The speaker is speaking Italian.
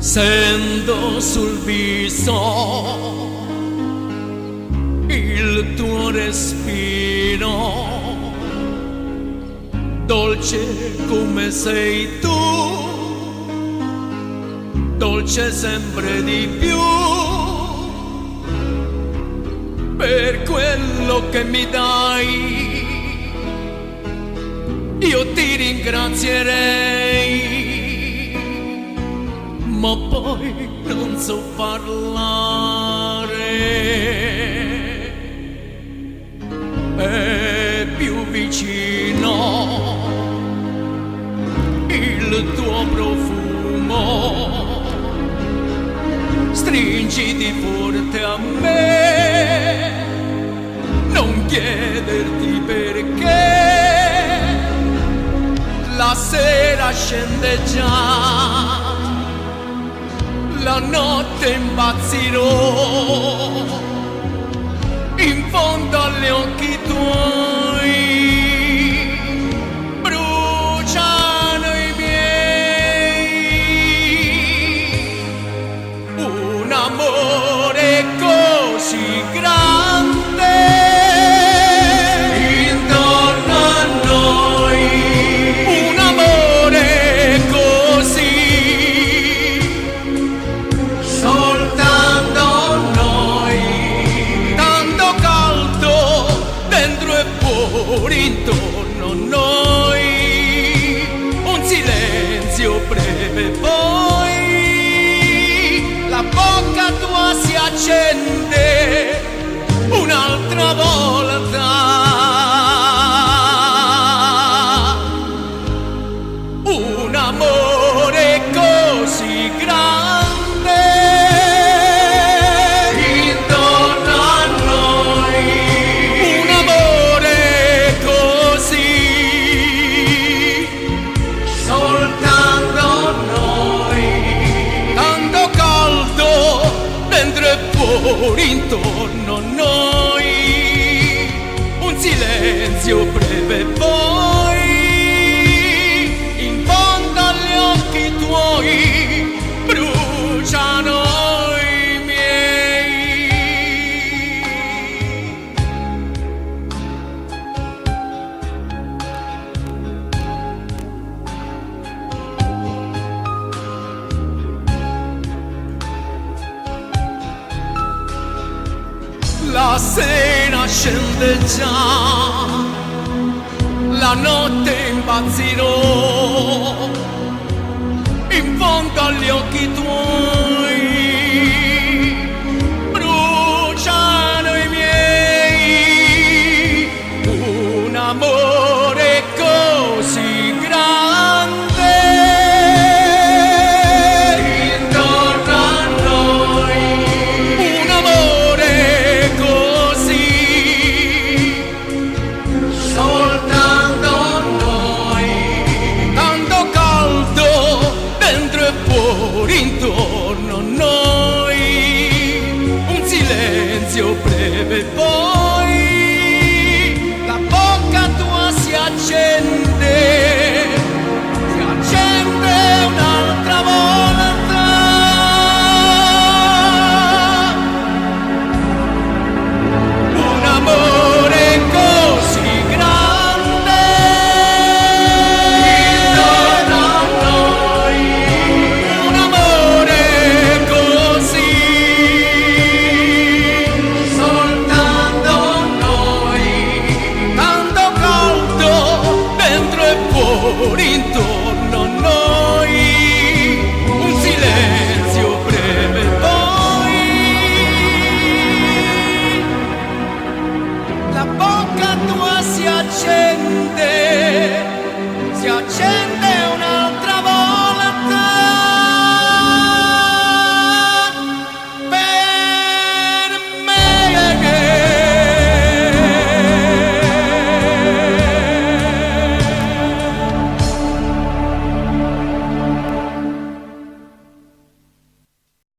Sento sul viso il tuo respiro, dolce come sei tu, dolce sempre di più, per quello che mi dai io ti ringrazierei. Ma poi non so parlare, è più vicino il tuo profumo, stringiti forte a me, non chiederti perché, la sera scende già, la notte impazzirò, in fondo agli occhi tuoi bruciano i miei, un amore così grande intorno a noi, un amore così intorno a noi, un silenzio breve, poi la bocca tua si accende un'altra volta, un amore così grande intorno a noi, un amore soltanto noi, tanto caldo dentro e fuori intorno a noi, un silenzio breve, poi in fondo agli occhi tuoi bruciano i miei. La sera scende già, la notte impazzirò, in fondo agli occhi tuoi bruciano i miei, un amore così grande intorno a noi, un amore soltanto noi, tanto caldo dentro e fuori intorno a noi, un silenzio breve.